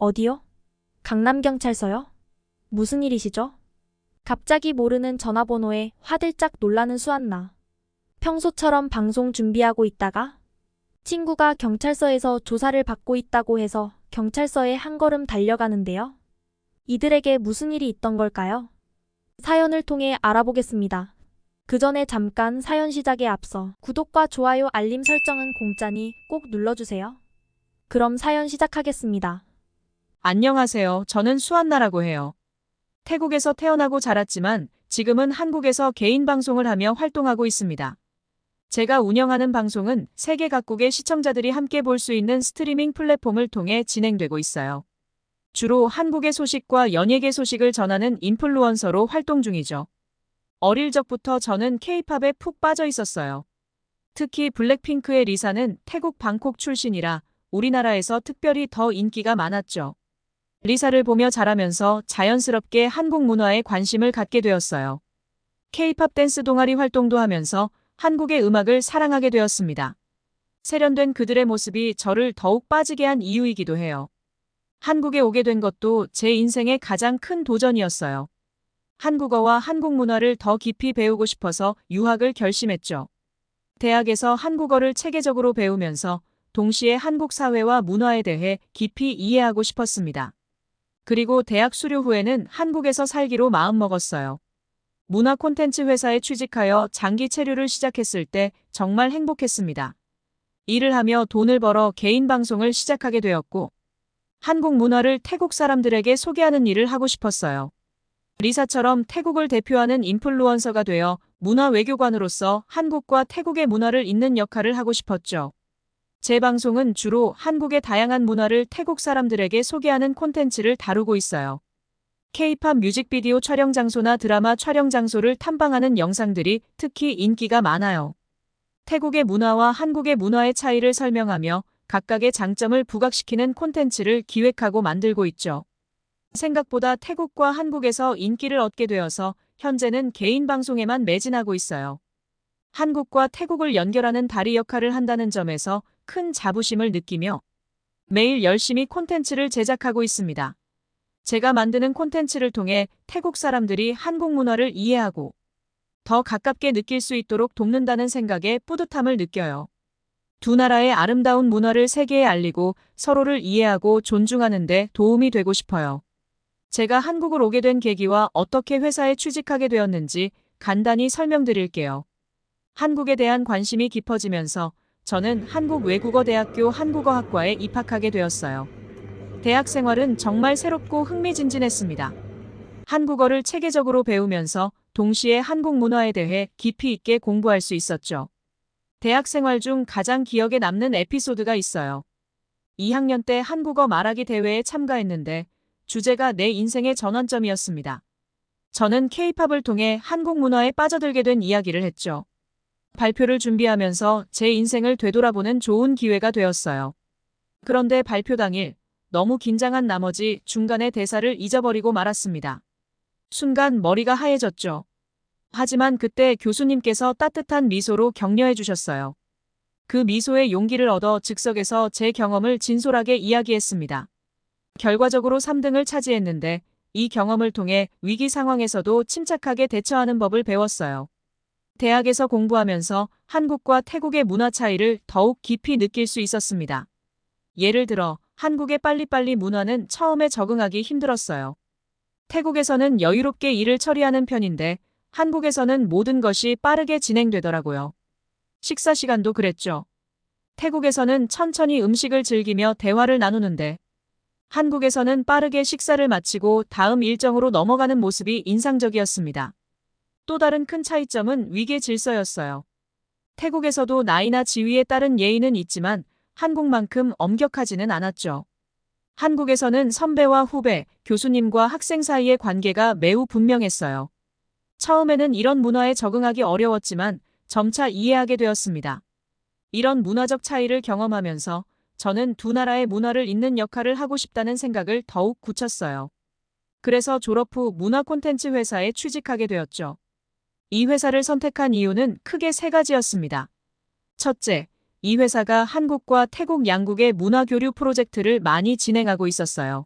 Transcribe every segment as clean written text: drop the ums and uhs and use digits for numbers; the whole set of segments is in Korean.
어디요? 강남경찰서요? 무슨 일이시죠? 갑자기 모르는 전화번호에 화들짝 놀라는 수한나. 평소처럼 방송 준비하고 있다가 친구가 경찰서에서 조사를 받고 있다고 해서 경찰서에 한 걸음 달려가는데요. 이들에게 무슨 일이 있던 걸까요? 사연을 통해 알아보겠습니다. 그 전에 잠깐 사연 시작에 앞서 구독과 좋아요 알림 설정은 공짜니 꼭 눌러주세요. 그럼 사연 시작하겠습니다. 안녕하세요. 저는 수한나라고 해요. 태국에서 태어나고 자랐지만 지금은 한국에서 개인 방송을 하며 활동하고 있습니다. 제가 운영하는 방송은 세계 각국의 시청자들이 함께 볼 수 있는 스트리밍 플랫폼을 통해 진행되고 있어요. 주로 한국의 소식과 연예계 소식을 전하는 인플루언서로 활동 중이죠. 어릴 적부터 저는 K-팝에 푹 빠져 있었어요. 특히 블랙핑크의 리사는 태국 방콕 출신이라 우리나라에서 특별히 더 인기가 많았죠. 리사를 보며 자라면서 자연스럽게 한국 문화에 관심을 갖게 되었어요. K-팝 댄스 동아리 활동도 하면서 한국의 음악을 사랑하게 되었습니다. 세련된 그들의 모습이 저를 더욱 빠지게 한 이유이기도 해요. 한국에 오게 된 것도 제 인생의 가장 큰 도전이었어요. 한국어와 한국 문화를 더 깊이 배우고 싶어서 유학을 결심했죠. 대학에서 한국어를 체계적으로 배우면서 동시에 한국 사회와 문화에 대해 깊이 이해하고 싶었습니다. 그리고 대학 수료 후에는 한국에서 살기로 마음먹었어요. 문화 콘텐츠 회사에 취직하여 장기 체류를 시작했을 때 정말 행복했습니다. 일을 하며 돈을 벌어 개인 방송을 시작하게 되었고 한국 문화를 태국 사람들에게 소개하는 일을 하고 싶었어요. 리사처럼 태국을 대표하는 인플루언서가 되어 문화 외교관으로서 한국과 태국의 문화를 잇는 역할을 하고 싶었죠. 제 방송은 주로 한국의 다양한 문화를 태국 사람들에게 소개하는 콘텐츠를 다루고 있어요. K-팝 뮤직비디오 촬영 장소나 드라마 촬영 장소를 탐방하는 영상들이 특히 인기가 많아요. 태국의 문화와 한국의 문화의 차이를 설명하며 각각의 장점을 부각시키는 콘텐츠를 기획하고 만들고 있죠. 생각보다 태국과 한국에서 인기를 얻게 되어서 현재는 개인 방송에만 매진하고 있어요. 한국과 태국을 연결하는 다리 역할을 한다는 점에서 큰 자부심을 느끼며 매일 열심히 콘텐츠를 제작하고 있습니다. 제가 만드는 콘텐츠를 통해 태국 사람들이 한국 문화를 이해하고 더 가깝게 느낄 수 있도록 돕는다는 생각에 뿌듯함을 느껴요. 두 나라의 아름다운 문화를 세계에 알리고 서로를 이해하고 존중하는 데 도움이 되고 싶어요. 제가 한국을 오게 된 계기와 어떻게 회사에 취직하게 되었는지 간단히 설명드릴게요. 한국에 대한 관심이 깊어지면서 저는 한국외국어대학교 한국어학과에 입학하게 되었어요. 대학 생활은 정말 새롭고 흥미진진했습니다. 한국어를 체계적으로 배우면서 동시에 한국 문화에 대해 깊이 있게 공부할 수 있었죠. 대학 생활 중 가장 기억에 남는 에피소드가 있어요. 2학년 때 한국어 말하기 대회에 참가했는데 주제가 내 인생의 전환점이었습니다. 저는 K-팝을 통해 한국 문화에 빠져들게 된 이야기를 했죠. 발표를 준비하면서 제 인생을 되돌아보는 좋은 기회가 되었어요. 그런데 발표 당일 너무 긴장한 나머지 중간에 대사를 잊어버리고 말았습니다. 순간 머리가 하얘졌죠. 하지만 그때 교수님께서 따뜻한 미소로 격려해 주셨어요. 그 미소에 용기를 얻어 즉석에서 제 경험을 진솔하게 이야기했습니다. 결과적으로 3등을 차지했는데 이 경험을 통해 위기 상황에서도 침착하게 대처하는 법을 배웠어요. 대학에서 공부하면서 한국과 태국의 문화 차이를 더욱 깊이 느낄 수 있었습니다. 예를 들어 한국의 빨리빨리 문화는 처음에 적응하기 힘들었어요. 태국에서는 여유롭게 일을 처리하는 편인데 한국에서는 모든 것이 빠르게 진행되더라고요. 식사 시간도 그랬죠. 태국에서는 천천히 음식을 즐기며 대화를 나누는데 한국에서는 빠르게 식사를 마치고 다음 일정으로 넘어가는 모습이 인상적이었습니다. 또 다른 큰 차이점은 위계 질서였어요. 태국에서도 나이나 지위에 따른 예의는 있지만 한국만큼 엄격하지는 않았죠. 한국에서는 선배와 후배, 교수님과 학생 사이의 관계가 매우 분명했어요. 처음에는 이런 문화에 적응하기 어려웠지만 점차 이해하게 되었습니다. 이런 문화적 차이를 경험하면서 저는 두 나라의 문화를 잇는 역할을 하고 싶다는 생각을 더욱 굳혔어요. 그래서 졸업 후 문화 콘텐츠 회사에 취직하게 되었죠. 이 회사를 선택한 이유는 크게 3가지였습니다. 첫째, 이 회사가 한국과 태국 양국의 문화 교류 프로젝트를 많이 진행하고 있었어요.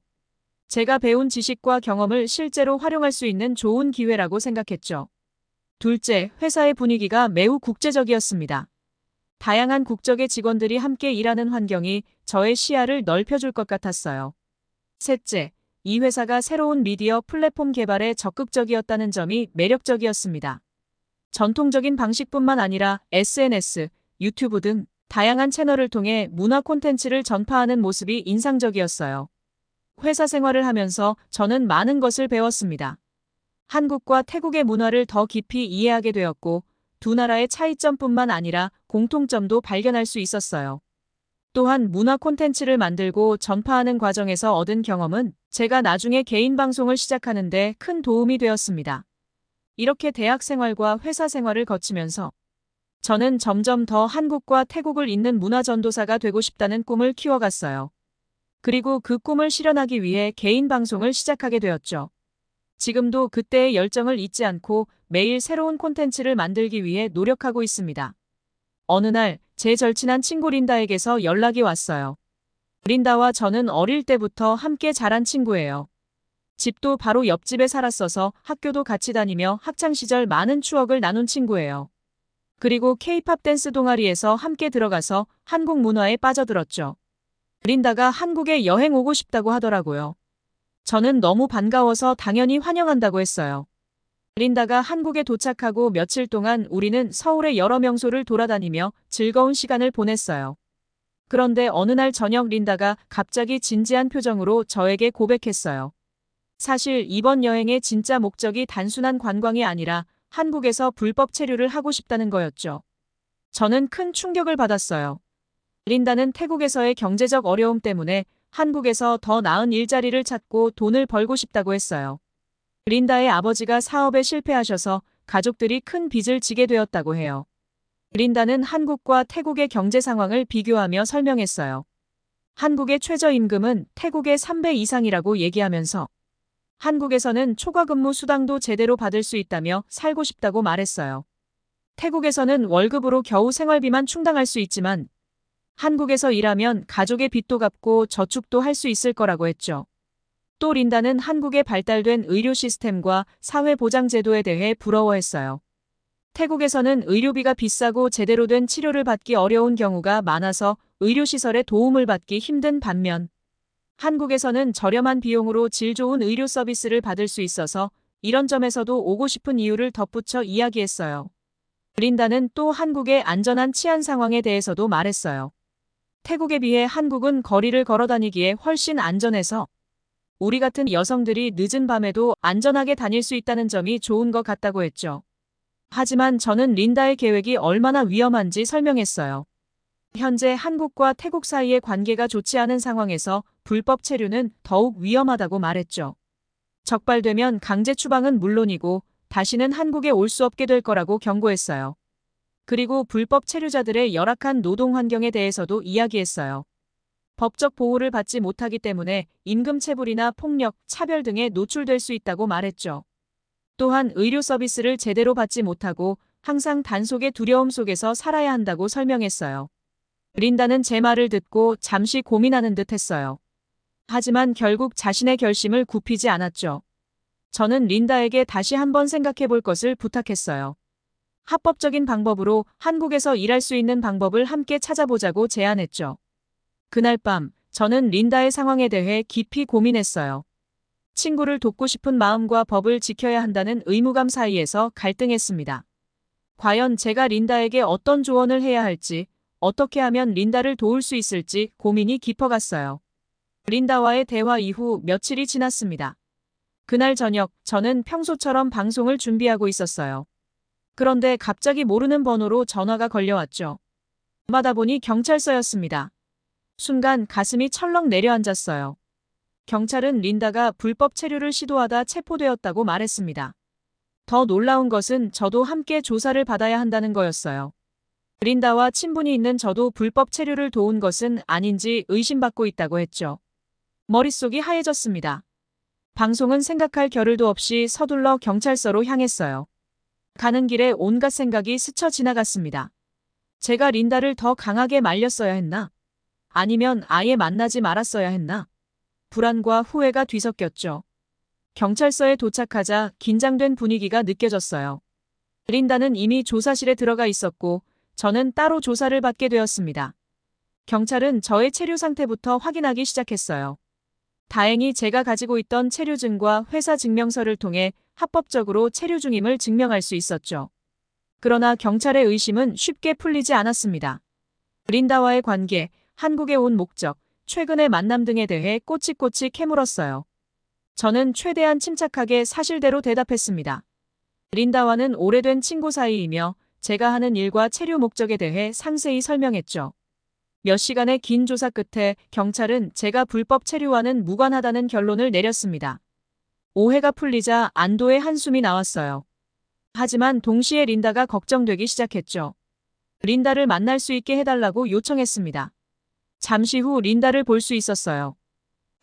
제가 배운 지식과 경험을 실제로 활용할 수 있는 좋은 기회라고 생각했죠. 둘째, 회사의 분위기가 매우 국제적이었습니다. 다양한 국적의 직원들이 함께 일하는 환경이 저의 시야를 넓혀줄 것 같았어요. 셋째, 이 회사가 새로운 미디어 플랫폼 개발에 적극적이었다는 점이 매력적이었습니다. 전통적인 방식뿐만 아니라 SNS, 유튜브 등 다양한 채널을 통해 문화 콘텐츠를 전파하는 모습이 인상적이었어요. 회사 생활을 하면서 저는 많은 것을 배웠습니다. 한국과 태국의 문화를 더 깊이 이해하게 되었고, 두 나라의 차이점뿐만 아니라 공통점도 발견할 수 있었어요. 또한 문화 콘텐츠를 만들고 전파하는 과정에서 얻은 경험은 제가 나중에 개인 방송을 시작하는데 큰 도움이 되었습니다. 이렇게 대학 생활과 회사 생활을 거치면서 저는 점점 더 한국과 태국을 잇는 문화 전도사가 되고 싶다는 꿈을 키워갔어요. 그리고 그 꿈을 실현하기 위해 개인 방송을 시작하게 되었죠. 지금도 그때의 열정을 잊지 않고 매일 새로운 콘텐츠를 만들기 위해 노력하고 있습니다. 어느 날 제 절친한 친구 린다에게서 연락이 왔어요. 린다와 저는 어릴 때부터 함께 자란 친구예요. 집도 바로 옆집에 살았어서 학교도 같이 다니며 학창시절 많은 추억을 나눈 친구예요. 그리고 K-팝 댄스 동아리에서 함께 들어가서 한국 문화에 빠져들었죠. 린다가 한국에 여행 오고 싶다고 하더라고요. 저는 너무 반가워서 당연히 환영한다고 했어요. 린다가 한국에 도착하고 며칠 동안 우리는 서울의 여러 명소를 돌아다니며 즐거운 시간을 보냈어요. 그런데 어느 날 저녁 린다가 갑자기 진지한 표정으로 저에게 고백했어요. 사실 이번 여행의 진짜 목적이 단순한 관광이 아니라 한국에서 불법 체류를 하고 싶다는 거였죠. 저는 큰 충격을 받았어요. 린다는 태국에서의 경제적 어려움 때문에 한국에서 더 나은 일자리를 찾고 돈을 벌고 싶다고 했어요. 린다의 아버지가 사업에 실패하셔서 가족들이 큰 빚을 지게 되었다고 해요. 린다는 한국과 태국의 경제 상황을 비교하며 설명했어요. 한국의 최저임금은 태국의 3배 이상이라고 얘기하면서 한국에서는 초과 근무 수당도 제대로 받을 수 있다며 살고 싶다고 말했어요. 태국에서는 월급으로 겨우 생활비만 충당할 수 있지만 한국에서 일하면 가족의 빚도 갚고 저축도 할 수 있을 거라고 했죠. 또 린다는 한국의 발달된 의료 시스템과 사회보장제도에 대해 부러워했어요. 태국에서는 의료비가 비싸고 제대로 된 치료를 받기 어려운 경우가 많아서 의료시설의 도움을 받기 힘든 반면 한국에서는 저렴한 비용으로 질 좋은 의료 서비스를 받을 수 있어서 이런 점에서도 오고 싶은 이유를 덧붙여 이야기했어요. 린다는 또 한국의 안전한 치안 상황에 대해서도 말했어요. 태국에 비해 한국은 거리를 걸어 다니기에 훨씬 안전해서 우리 같은 여성들이 늦은 밤에도 안전하게 다닐 수 있다는 점이 좋은 것 같다고 했죠. 하지만 저는 린다의 계획이 얼마나 위험한지 설명했어요. 현재 한국과 태국 사이의 관계가 좋지 않은 상황에서 불법 체류는 더욱 위험하다고 말했죠. 적발되면 강제 추방은 물론이고 다시는 한국에 올 수 없게 될 거라고 경고했어요. 그리고 불법 체류자들의 열악한 노동 환경에 대해서도 이야기했어요. 법적 보호를 받지 못하기 때문에 임금체불이나 폭력, 차별 등에 노출될 수 있다고 말했죠. 또한 의료 서비스를 제대로 받지 못하고 항상 단속의 두려움 속에서 살아야 한다고 설명했어요. 린다는 제 말을 듣고 잠시 고민하는 듯 했어요. 하지만 결국 자신의 결심을 굽히지 않았죠. 저는 린다에게 다시 한번 생각해 볼 것을 부탁했어요. 합법적인 방법으로 한국에서 일할 수 있는 방법을 함께 찾아보자고 제안했죠. 그날 밤, 저는 린다의 상황에 대해 깊이 고민했어요. 친구를 돕고 싶은 마음과 법을 지켜야 한다는 의무감 사이에서 갈등했습니다. 과연 제가 린다에게 어떤 조언을 해야 할지, 어떻게 하면 린다를 도울 수 있을지 고민이 깊어갔어요. 린다와의 대화 이후 며칠이 지났습니다. 그날 저녁, 저는 평소처럼 방송을 준비하고 있었어요. 그런데 갑자기 모르는 번호로 전화가 걸려왔죠. 받아 보니 경찰서였습니다. 순간 가슴이 철렁 내려앉았어요. 경찰은 린다가 불법 체류를 시도하다 체포되었다고 말했습니다. 더 놀라운 것은 저도 함께 조사를 받아야 한다는 거였어요. 린다와 친분이 있는 저도 불법 체류를 도운 것은 아닌지 의심받고 있다고 했죠. 머릿속이 하얘졌습니다. 방송은 생각할 겨를도 없이 서둘러 경찰서로 향했어요. 가는 길에 온갖 생각이 스쳐 지나갔습니다. 제가 린다를 더 강하게 말렸어야 했나? 아니면 아예 만나지 말았어야 했나? 불안과 후회가 뒤섞였죠. 경찰서에 도착하자 긴장된 분위기가 느껴졌어요. 린다는 이미 조사실에 들어가 있었고 저는 따로 조사를 받게 되었습니다. 경찰은 저의 체류 상태부터 확인하기 시작했어요. 다행히 제가 가지고 있던 체류증과 회사 증명서를 통해 합법적으로 체류 중임을 증명할 수 있었죠. 그러나 경찰의 의심은 쉽게 풀리지 않았습니다. 린다와의 관계, 한국에 온 목적, 최근의 만남 등에 대해 꼬치꼬치 캐물었어요. 저는 최대한 침착하게 사실대로 대답했습니다. 린다와는 오래된 친구 사이이며 제가 하는 일과 체류 목적에 대해 상세히 설명했죠. 몇 시간의 긴 조사 끝에 경찰은 제가 불법 체류와는 무관하다는 결론을 내렸습니다. 오해가 풀리자 안도의 한숨이 나왔어요. 하지만 동시에 린다가 걱정되기 시작했죠. 린다를 만날 수 있게 해달라고 요청했습니다. 잠시 후 린다를 볼 수 있었어요.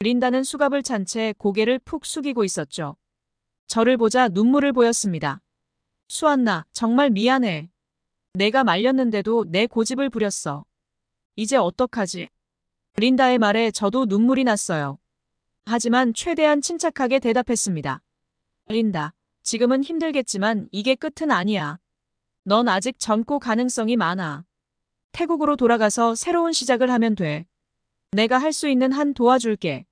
린다는 수갑을 찬 채 고개를 푹 숙이고 있었죠. 저를 보자 눈물을 보였습니다. 수안나, 정말 미안해. 내가 말렸는데도 내 고집을 부렸어. 이제 어떡하지? 린다의 말에 저도 눈물이 났어요. 하지만 최대한 침착하게 대답했습니다. 린다, 지금은 힘들겠지만 이게 끝은 아니야. 넌 아직 젊고 가능성이 많아. 태국으로 돌아가서 새로운 시작을 하면 돼. 내가 할 수 있는 한 도와줄게.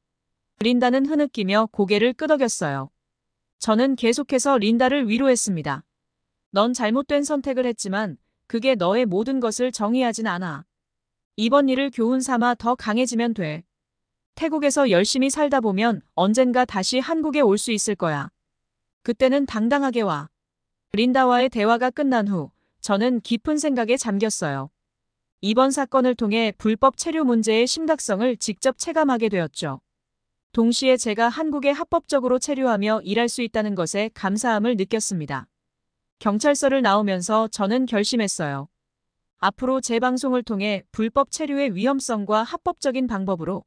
린다는 흐느끼며 고개를 끄덕였어요. 저는 계속해서 린다를 위로했습니다. 넌 잘못된 선택을 했지만 그게 너의 모든 것을 정의하진 않아. 이번 일을 교훈 삼아 더 강해지면 돼. 태국에서 열심히 살다 보면 언젠가 다시 한국에 올 수 있을 거야. 그때는 당당하게 와. 린다와의 대화가 끝난 후 저는 깊은 생각에 잠겼어요. 이번 사건을 통해 불법 체류 문제의 심각성을 직접 체감하게 되었죠. 동시에 제가 한국에 합법적으로 체류하며 일할 수 있다는 것에 감사함을 느꼈습니다. 경찰서를 나오면서 저는 결심했어요. 앞으로 제 방송을 통해 불법 체류의 위험성과 합법적인 방법으로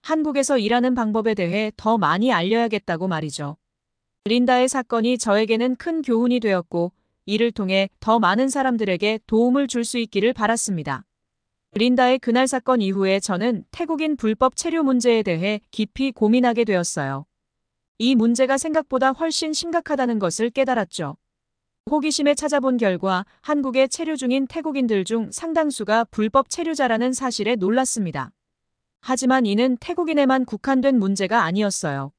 한국에서 일하는 방법에 대해 더 많이 알려야겠다고 말이죠. 린다의 사건이 저에게는 큰 교훈이 되었고 이를 통해 더 많은 사람들에게 도움을 줄 수 있기를 바랐습니다. 린다의 그날 사건 이후에 저는 태국인 불법 체류 문제에 대해 깊이 고민하게 되었어요. 이 문제가 생각보다 훨씬 심각하다는 것을 깨달았죠. 호기심에 찾아본 결과 한국에 체류 중인 태국인들 중 상당수가 불법 체류자라는 사실에 놀랐습니다. 하지만 이는 태국인에만 국한된 문제가 아니었어요.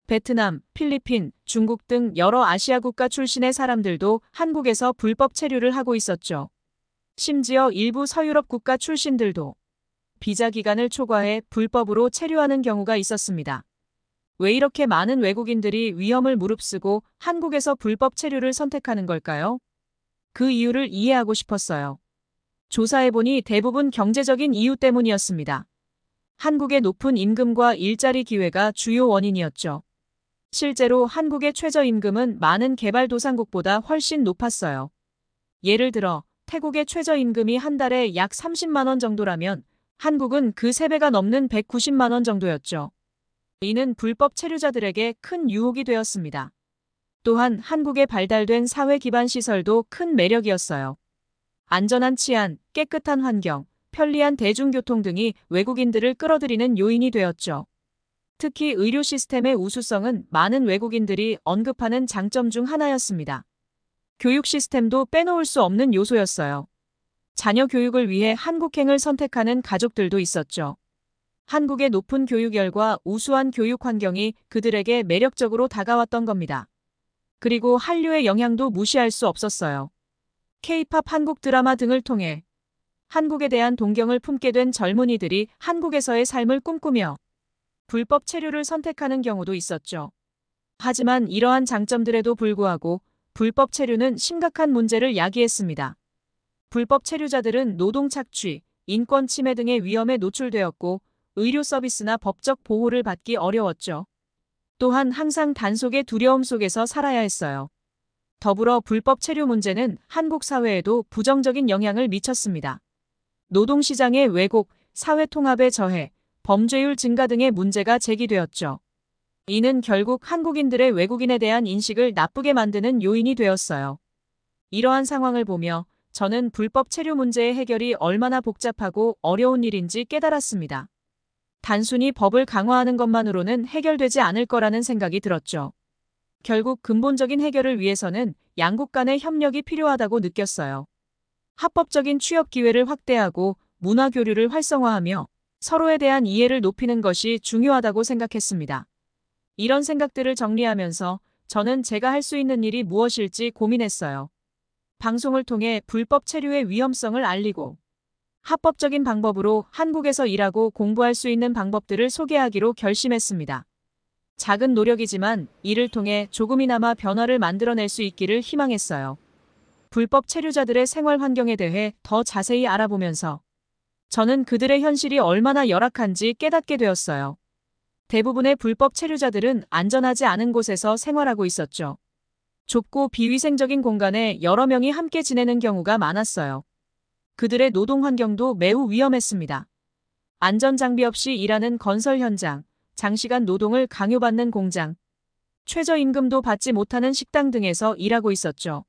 베트남, 필리핀, 중국 등 여러 아시아 국가 출신의 사람들도 한국에서 불법 체류를 하고 있었죠. 심지어 일부 서유럽 국가 출신들도 비자 기간을 초과해 불법으로 체류하는 경우가 있었습니다. 왜 이렇게 많은 외국인들이 위험을 무릅쓰고 한국에서 불법 체류를 선택하는 걸까요? 그 이유를 이해하고 싶었어요. 조사해보니 대부분 경제적인 이유 때문이었습니다. 한국의 높은 임금과 일자리 기회가 주요 원인이었죠. 실제로 한국의 최저임금은 많은 개발도상국보다 훨씬 높았어요. 예를 들어 태국의 최저임금이 한 달에 약 30만 원 정도라면 한국은 그 3배가 넘는 190만 원 정도였죠. 이는 불법 체류자들에게 큰 유혹이 되었습니다. 또한 한국에 발달된 사회 기반 시설도 큰 매력이었어요. 안전한 치안, 깨끗한 환경, 편리한 대중교통 등이 외국인들을 끌어들이는 요인이 되었죠. 특히 의료 시스템의 우수성은 많은 외국인들이 언급하는 장점 중 하나였습니다. 교육 시스템도 빼놓을 수 없는 요소였어요. 자녀 교육을 위해 한국행을 선택하는 가족들도 있었죠. 한국의 높은 교육열과 우수한 교육 환경이 그들에게 매력적으로 다가왔던 겁니다. 그리고 한류의 영향도 무시할 수 없었어요. K-팝 한국 드라마 등을 통해 한국에 대한 동경을 품게 된 젊은이들이 한국에서의 삶을 꿈꾸며 불법 체류를 선택하는 경우도 있었죠. 하지만 이러한 장점들에도 불구하고 불법 체류는 심각한 문제를 야기했습니다. 불법 체류자들은 노동 착취, 인권 침해 등의 위험에 노출되었고 의료 서비스나 법적 보호를 받기 어려웠죠. 또한 항상 단속의 두려움 속에서 살아야 했어요. 더불어 불법 체류 문제는 한국 사회에도 부정적인 영향을 미쳤습니다. 노동시장의 왜곡, 사회 통합의 저해, 범죄율 증가 등의 문제가 제기되었죠. 이는 결국 한국인들의 외국인에 대한 인식을 나쁘게 만드는 요인이 되었어요. 이러한 상황을 보며 저는 불법 체류 문제의 해결이 얼마나 복잡하고 어려운 일인지 깨달았습니다. 단순히 법을 강화하는 것만으로는 해결되지 않을 거라는 생각이 들었죠. 결국 근본적인 해결을 위해서는 양국 간의 협력이 필요하다고 느꼈어요. 합법적인 취업 기회를 확대하고 문화 교류를 활성화하며 서로에 대한 이해를 높이는 것이 중요하다고 생각했습니다. 이런 생각들을 정리하면서 저는 제가 할 수 있는 일이 무엇일지 고민했어요. 방송을 통해 불법 체류의 위험성을 알리고 합법적인 방법으로 한국에서 일하고 공부할 수 있는 방법들을 소개하기로 결심했습니다. 작은 노력이지만 이를 통해 조금이나마 변화를 만들어낼 수 있기를 희망했어요. 불법 체류자들의 생활 환경에 대해 더 자세히 알아보면서 저는 그들의 현실이 얼마나 열악한지 깨닫게 되었어요. 대부분의 불법 체류자들은 안전하지 않은 곳에서 생활하고 있었죠. 좁고 비위생적인 공간에 여러 명이 함께 지내는 경우가 많았어요. 그들의 노동 환경도 매우 위험했습니다. 안전장비 없이 일하는 건설 현장, 장시간 노동을 강요받는 공장, 최저임금도 받지 못하는 식당 등에서 일하고 있었죠.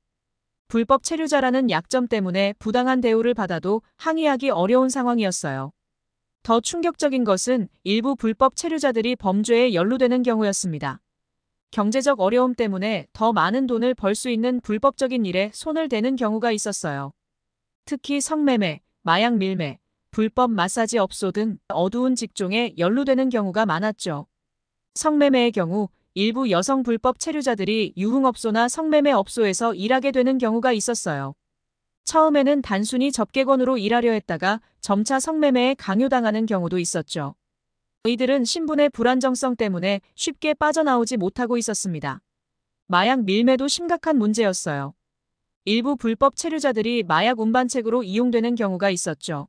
불법 체류자라는 약점 때문에 부당한 대우를 받아도 항의하기 어려운 상황이었어요. 더 충격적인 것은 일부 불법 체류자들이 범죄에 연루되는 경우였습니다. 경제적 어려움 때문에 더 많은 돈을 벌 수 있는 불법적인 일에 손을 대는 경우가 있었어요. 특히 성매매, 마약 밀매, 불법 마사지 업소 등 어두운 직종에 연루되는 경우가 많았죠. 성매매의 경우 일부 여성 불법 체류자들이 유흥업소나 성매매 업소에서 일하게 되는 경우가 있었어요. 처음에는 단순히 접객원으로 일하려 했다가 점차 성매매에 강요당하는 경우도 있었죠. 이들은 신분의 불안정성 때문에 쉽게 빠져나오지 못하고 있었습니다. 마약 밀매도 심각한 문제였어요. 일부 불법 체류자들이 마약 운반책으로 이용되는 경우가 있었죠.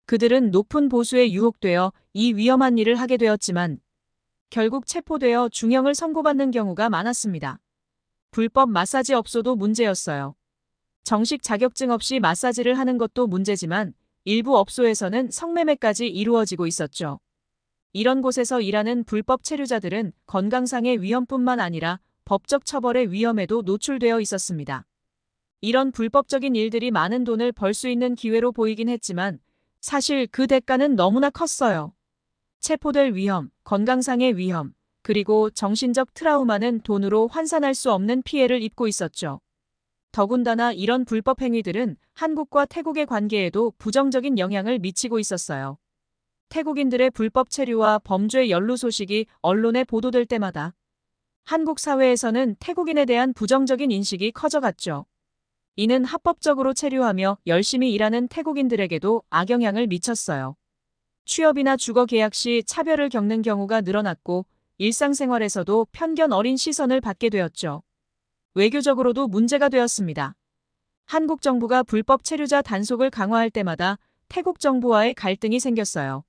그들은 높은 보수에 유혹되어 이 위험한 일을 하게 되었지만 결국 체포되어 중형을 선고받는 경우가 많았습니다. 불법 마사지 업소도 문제였어요. 정식 자격증 없이 마사지를 하는 것도 문제지만 일부 업소에서는 성매매까지 이루어지고 있었죠. 이런 곳에서 일하는 불법 체류자들은 건강상의 위험뿐만 아니라 법적 처벌의 위험에도 노출되어 있었습니다. 이런 불법적인 일들이 많은 돈을 벌 수 있는 기회로 보이긴 했지만 사실 그 대가는 너무나 컸어요. 체포될 위험, 건강상의 위험, 그리고 정신적 트라우마는 돈으로 환산할 수 없는 피해를 입고 있었죠. 더군다나 이런 불법 행위들은 한국과 태국의 관계에도 부정적인 영향을 미치고 있었어요. 태국인들의 불법 체류와 범죄 연루 소식이 언론에 보도될 때마다 한국 사회에서는 태국인에 대한 부정적인 인식이 커져갔죠. 이는 합법적으로 체류하며 열심히 일하는 태국인들에게도 악영향을 미쳤어요. 취업이나 주거 계약 시 차별을 겪는 경우가 늘어났고 일상생활에서도 편견 어린 시선을 받게 되었죠. 외교적으로도 문제가 되었습니다. 한국 정부가 불법 체류자 단속을 강화할 때마다 태국 정부와의 갈등이 생겼어요.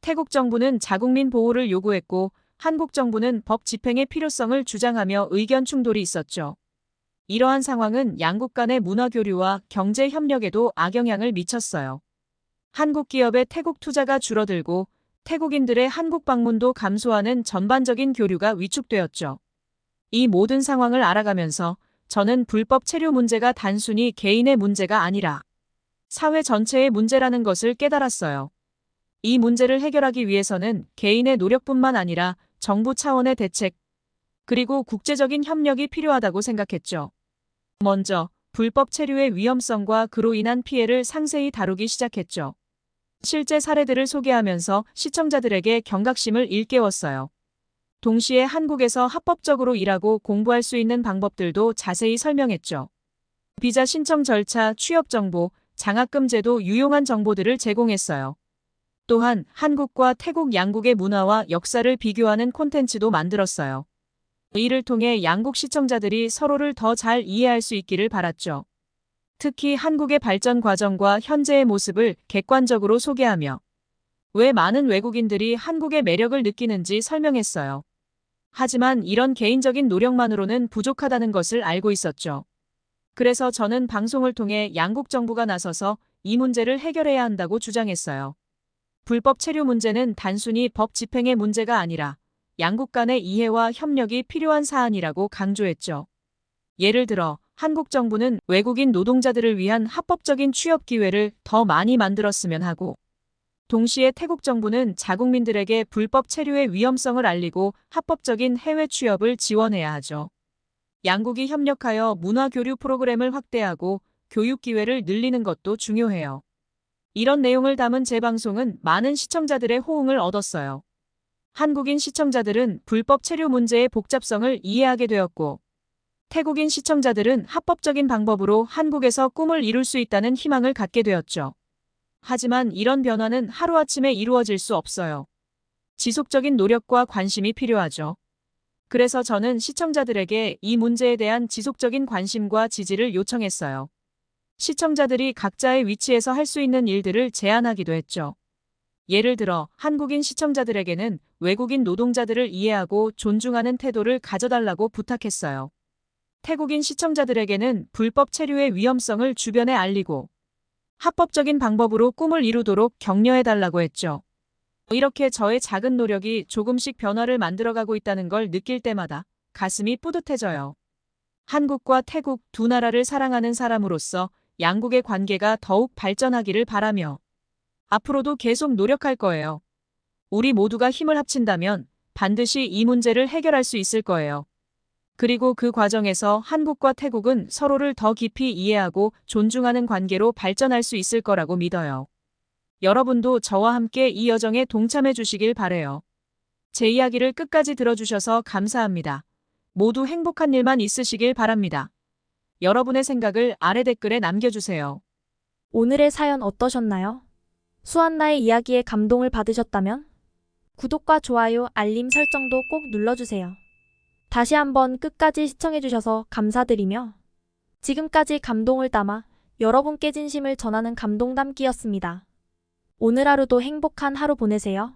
태국 정부는 자국민 보호를 요구했고 한국 정부는 법 집행의 필요성을 주장하며 의견 충돌이 있었죠. 이러한 상황은 양국 간의 문화 교류와 경제 협력에도 악영향을 미쳤어요. 한국 기업의 태국 투자가 줄어들고 태국인들의 한국 방문도 감소하는 전반적인 교류가 위축되었죠. 이 모든 상황을 알아가면서 저는 불법 체류 문제가 단순히 개인의 문제가 아니라 사회 전체의 문제라는 것을 깨달았어요. 이 문제를 해결하기 위해서는 개인의 노력뿐만 아니라 정부 차원의 대책, 그리고 국제적인 협력이 필요하다고 생각했죠. 먼저 불법 체류의 위험성과 그로 인한 피해를 상세히 다루기 시작했죠. 실제 사례들을 소개하면서 시청자들에게 경각심을 일깨웠어요. 동시에 한국에서 합법적으로 일하고 공부할 수 있는 방법들도 자세히 설명했죠. 비자 신청 절차, 취업 정보, 장학금 제도 유용한 정보들을 제공했어요. 또한 한국과 태국 양국의 문화와 역사를 비교하는 콘텐츠도 만들었어요. 이를 통해 양국 시청자들이 서로를 더 잘 이해할 수 있기를 바랐죠. 특히 한국의 발전 과정과 현재의 모습을 객관적으로 소개하며 왜 많은 외국인들이 한국의 매력을 느끼는지 설명했어요. 하지만 이런 개인적인 노력만으로는 부족하다는 것을 알고 있었죠. 그래서 저는 방송을 통해 양국 정부가 나서서 이 문제를 해결해야 한다고 주장했어요. 불법 체류 문제는 단순히 법 집행의 문제가 아니라 양국 간의 이해와 협력이 필요한 사안이라고 강조했죠. 예를 들어 한국 정부는 외국인 노동자들을 위한 합법적인 취업 기회를 더 많이 만들었으면 하고 동시에 태국 정부는 자국민들에게 불법 체류의 위험성을 알리고 합법적인 해외 취업을 지원해야 하죠. 양국이 협력하여 문화 교류 프로그램을 확대하고 교육 기회를 늘리는 것도 중요해요. 이런 내용을 담은 제 방송은 많은 시청자들의 호응을 얻었어요. 한국인 시청자들은 불법 체류 문제의 복잡성을 이해하게 되었고, 태국인 시청자들은 합법적인 방법으로 한국에서 꿈을 이룰 수 있다는 희망을 갖게 되었죠. 하지만 이런 변화는 하루아침에 이루어질 수 없어요. 지속적인 노력과 관심이 필요하죠. 그래서 저는 시청자들에게 이 문제에 대한 지속적인 관심과 지지를 요청했어요. 시청자들이 각자의 위치에서 할 수 있는 일들을 제안하기도 했죠. 예를 들어 한국인 시청자들에게는 외국인 노동자들을 이해하고 존중하는 태도를 가져달라고 부탁했어요. 태국인 시청자들에게는 불법 체류의 위험성을 주변에 알리고 합법적인 방법으로 꿈을 이루도록 격려해달라고 했죠. 이렇게 저의 작은 노력이 조금씩 변화를 만들어가고 있다는 걸 느낄 때마다 가슴이 뿌듯해져요. 한국과 태국 두 나라를 사랑하는 사람으로서 양국의 관계가 더욱 발전하기를 바라며 앞으로도 계속 노력할 거예요. 우리 모두가 힘을 합친다면 반드시 이 문제를 해결할 수 있을 거예요. 그리고 그 과정에서 한국과 태국은 서로를 더 깊이 이해하고 존중하는 관계로 발전할 수 있을 거라고 믿어요. 여러분도 저와 함께 이 여정에 동참해 주시길 바라요. 제 이야기를 끝까지 들어주셔서 감사합니다. 모두 행복한 일만 있으시길 바랍니다. 여러분의 생각을 아래 댓글에 남겨주세요. 오늘의 사연 어떠셨나요? 수한나의 이야기에 감동을 받으셨다면 구독과 좋아요, 알림 설정도 꼭 눌러주세요. 다시 한번 끝까지 시청해주셔서 감사드리며 지금까지 감동을 담아 여러분께 진심을 전하는 감동 담기였습니다. 오늘 하루도 행복한 하루 보내세요.